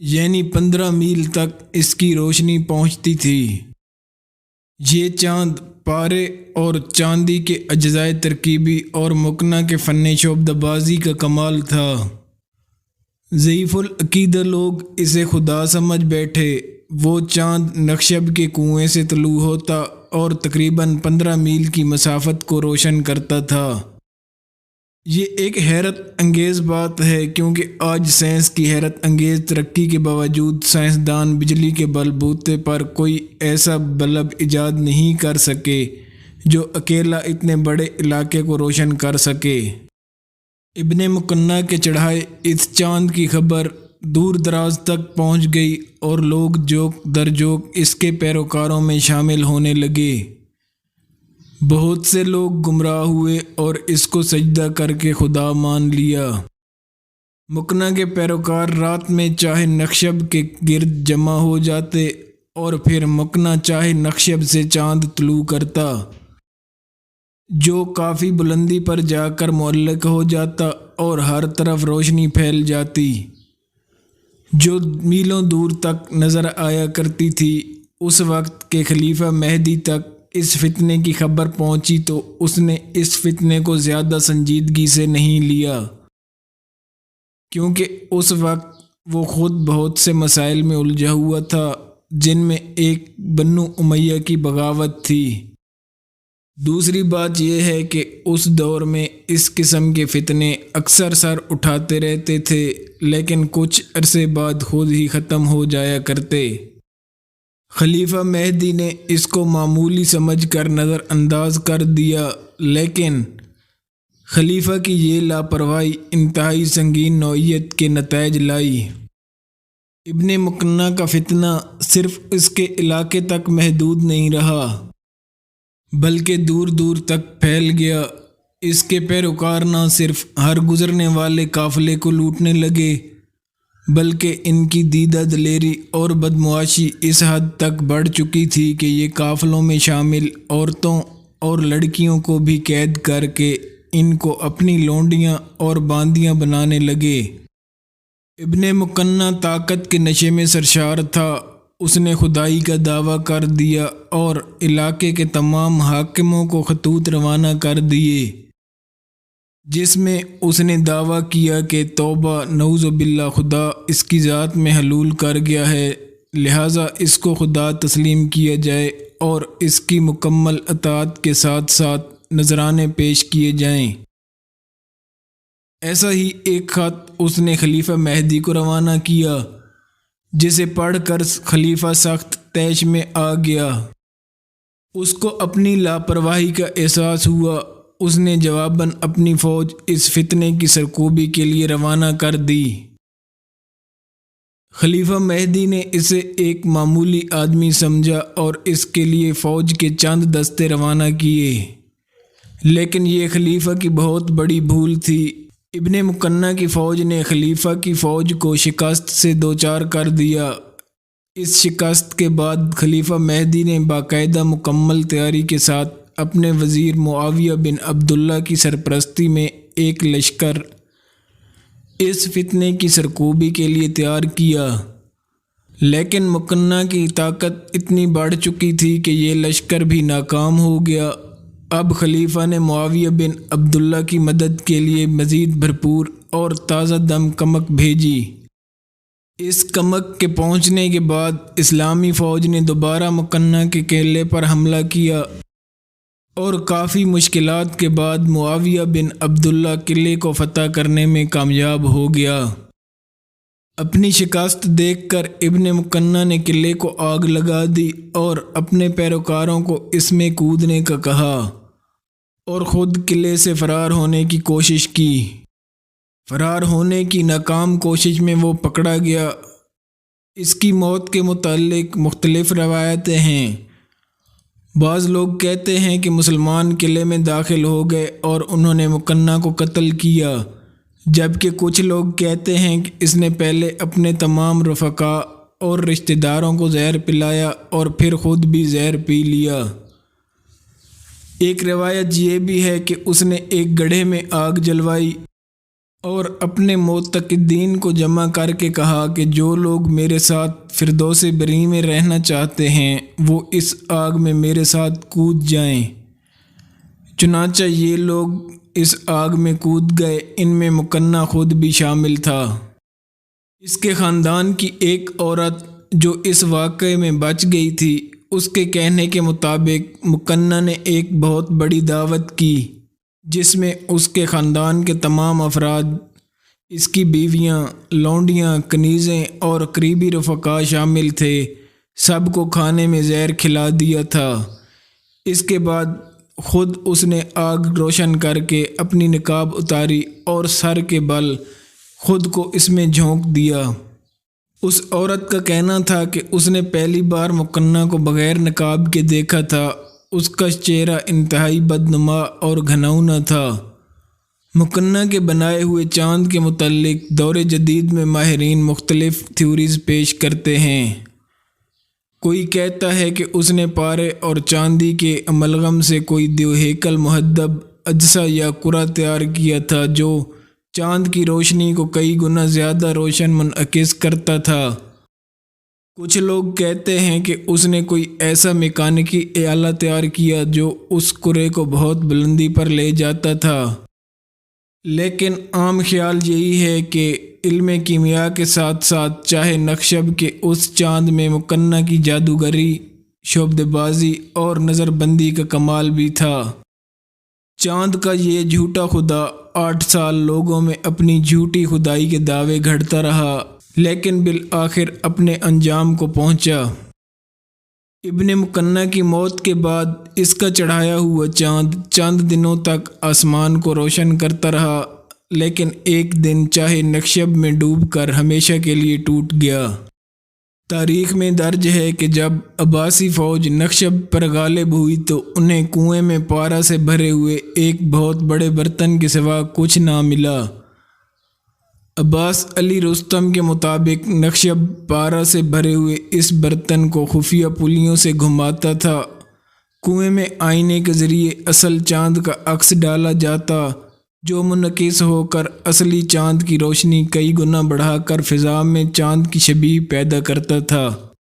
یعنی 15 میل تک اس کی روشنی پہنچتی تھی۔ یہ چاند پارے اور چاندی کے اجزائے ترکیبی اور مکنہ کے فن شعبدہ بازی کا کمال تھا۔ ضعیف العقیدہ لوگ اسے خدا سمجھ بیٹھے۔ وہ چاند نخشب کے کنویں سے طلوع ہوتا اور تقریباً 15 میل کی مسافت کو روشن کرتا تھا۔ یہ ایک حیرت انگیز بات ہے، کیونکہ آج سائنس کی حیرت انگیز ترقی کے باوجود سائنسدان بجلی کے بل بوتے پر کوئی ایسا بلب ایجاد نہیں کر سکے جو اکیلا اتنے بڑے علاقے کو روشن کر سکے۔ ابن مقنع کے چڑھائے اس چاند کی خبر دور دراز تک پہنچ گئی اور لوگ جوک در جوک اس کے پیروکاروں میں شامل ہونے لگے۔ بہت سے لوگ گمراہ ہوئے اور اس کو سجدہ کر کے خدا مان لیا۔ مقنع کے پیروکار رات میں چاہے نخشب کے گرد جمع ہو جاتے اور پھر مقنع چاہے نخشب سے چاند طلوع کرتا، جو کافی بلندی پر جا کر معلق ہو جاتا اور ہر طرف روشنی پھیل جاتی جو میلوں دور تک نظر آیا کرتی تھی۔ اس وقت کے خلیفہ مہدی تک اس فتنے کی خبر پہنچی تو اس نے اس فتنے کو زیادہ سنجیدگی سے نہیں لیا، کیونکہ اس وقت وہ خود بہت سے مسائل میں الجھا ہوا تھا، جن میں ایک بنو امیہ کی بغاوت تھی۔ دوسری بات یہ ہے کہ اس دور میں اس قسم کے فتنے اکثر سر اٹھاتے رہتے تھے، لیکن کچھ عرصے بعد خود ہی ختم ہو جایا کرتے۔ خلیفہ مہدی نے اس کو معمولی سمجھ کر نظر انداز کر دیا، لیکن خلیفہ کی یہ لاپرواہی انتہائی سنگین نوعیت کے نتائج لائی۔ ابن مقنع کا فتنہ صرف اس کے علاقے تک محدود نہیں رہا، بلکہ دور دور تک پھیل گیا۔ اس کے پیروکار نہ صرف ہر گزرنے والے قافلے کو لوٹنے لگے، بلکہ ان کی دیدہ دلیری اور بدمعاشی اس حد تک بڑھ چکی تھی کہ یہ قافلوں میں شامل عورتوں اور لڑکیوں کو بھی قید کر کے ان کو اپنی لونڈیاں اور باندیاں بنانے لگے۔ ابن مقنع طاقت کے نشے میں سرشار تھا۔ اس نے خدائی کا دعویٰ کر دیا اور علاقے کے تمام حاکموں کو خطوط روانہ کر دیے، جس میں اس نے دعویٰ کیا کہ توبہ نعوذ باللہ خدا اس کی ذات میں حلول کر گیا ہے، لہٰذا اس کو خدا تسلیم کیا جائے اور اس کی مکمل اطاعت کے ساتھ ساتھ نذرانے پیش کیے جائیں۔ ایسا ہی ایک خط اس نے خلیفہ مہدی کو روانہ کیا، جسے پڑھ کر خلیفہ سخت طیش میں آ گیا۔ اس کو اپنی لاپرواہی کا احساس ہوا۔ اس نے جواباً اپنی فوج اس فتنے کی سرکوبی کے لیے روانہ کر دی۔ خلیفہ مہدی نے اسے ایک معمولی آدمی سمجھا اور اس کے لیے فوج کے چند دستے روانہ کیے، لیکن یہ خلیفہ کی بہت بڑی بھول تھی۔ ابن مقنع کی فوج نے خلیفہ کی فوج کو شکست سے دوچار کر دیا۔ اس شکست کے بعد خلیفہ مہدی نے باقاعدہ مکمل تیاری کے ساتھ اپنے وزیر معاویہ بن عبداللہ کی سرپرستی میں ایک لشکر اس فتنے کی سرکوبی کے لیے تیار کیا، لیکن مقنع کی طاقت اتنی بڑھ چکی تھی کہ یہ لشکر بھی ناکام ہو گیا۔ اب خلیفہ نے معاویہ بن عبداللہ کی مدد کے لیے مزید بھرپور اور تازہ دم کمک بھیجی۔ اس کمک کے پہنچنے کے بعد اسلامی فوج نے دوبارہ مقنع کے قلعے پر حملہ کیا اور کافی مشکلات کے بعد معاویہ بن عبداللہ قلعے کو فتح کرنے میں کامیاب ہو گیا۔ اپنی شکست دیکھ کر ابن مقنع نے قلعے کو آگ لگا دی اور اپنے پیروکاروں کو اس میں کودنے کا کہا اور خود قلعے سے فرار ہونے کی کوشش کی۔ فرار ہونے کی ناکام کوشش میں وہ پکڑا گیا۔ اس کی موت کے متعلق مختلف روایتیں ہیں۔ بعض لوگ کہتے ہیں کہ مسلمان قلعے میں داخل ہو گئے اور انہوں نے مقنع کو قتل کیا، جبکہ کچھ لوگ کہتے ہیں کہ اس نے پہلے اپنے تمام رفقاء اور رشتہ داروں کو زہر پلایا اور پھر خود بھی زہر پی لیا۔ ایک روایت یہ بھی ہے کہ اس نے ایک گڑھے میں آگ جلوائی اور اپنے معتقدین کو جمع کر کے کہا کہ جو لوگ میرے ساتھ فردوس بری میں رہنا چاہتے ہیں وہ اس آگ میں میرے ساتھ کود جائیں۔ چنانچہ یہ لوگ اس آگ میں کود گئے، ان میں مکنہ خود بھی شامل تھا۔ اس کے خاندان کی ایک عورت جو اس واقعے میں بچ گئی تھی، اس کے کہنے کے مطابق مکنہ نے ایک بہت بڑی دعوت کی جس میں اس کے خاندان کے تمام افراد، اس کی بیویاں، لونڈیاں، کنیزیں اور قریبی رفقا شامل تھے۔ سب کو کھانے میں زہر کھلا دیا تھا۔ اس کے بعد خود اس نے آگ روشن کر کے اپنی نقاب اتاری اور سر کے بل خود کو اس میں جھونک دیا۔ اس عورت کا کہنا تھا کہ اس نے پہلی بار مکنہ کو بغیر نقاب کے دیکھا تھا۔ اس کا چہرہ انتہائی بدنما اور گھناؤنا تھا۔ مکنہ کے بنائے ہوئے چاند کے متعلق دور جدید میں ماہرین مختلف تھیوریز پیش کرتے ہیں۔ کوئی کہتا ہے کہ اس نے پارے اور چاندی کے املغم سے کوئی دیو ہیکل مہذب اجزا یا کرہ تیار کیا تھا جو چاند کی روشنی کو کئی گنا زیادہ روشن منعکس کرتا تھا۔ کچھ لوگ کہتے ہیں کہ اس نے کوئی ایسا میکانیکی آلہ تیار کیا جو اس کرے کو بہت بلندی پر لے جاتا تھا۔ لیکن عام خیال یہی ہے کہ علم کیمیا کے ساتھ ساتھ چاہے نقشب کے اس چاند میں مکنہ کی جادوگری، شعبدے بازی اور نظر بندی کا کمال بھی تھا۔ چاند کا یہ جھوٹا خدا 8 سال لوگوں میں اپنی جھوٹی خدائی کے دعوے گھڑتا رہا، لیکن بالآخر اپنے انجام کو پہنچا۔ ابن مکنہ کی موت کے بعد اس کا چڑھایا ہوا چاند چند دنوں تک آسمان کو روشن کرتا رہا، لیکن ایک دن چاہے نقشب میں ڈوب کر ہمیشہ کے لیے ٹوٹ گیا۔ تاریخ میں درج ہے کہ جب عباسی فوج نقشب پر غالب ہوئی تو انہیں کنویں میں پارا سے بھرے ہوئے ایک بہت بڑے برتن کے سوا کچھ نہ ملا۔ عباس علی رستم کے مطابق نقشب پارا سے بھرے ہوئے اس برتن کو خفیہ پلیوں سے گھماتا تھا۔ کنویں میں آئینے کے ذریعے اصل چاند کا عکس ڈالا جاتا جو منعکس ہو کر اصلی چاند کی روشنی کئی گنا بڑھا کر فضا میں چاند کی شبیہ پیدا کرتا تھا۔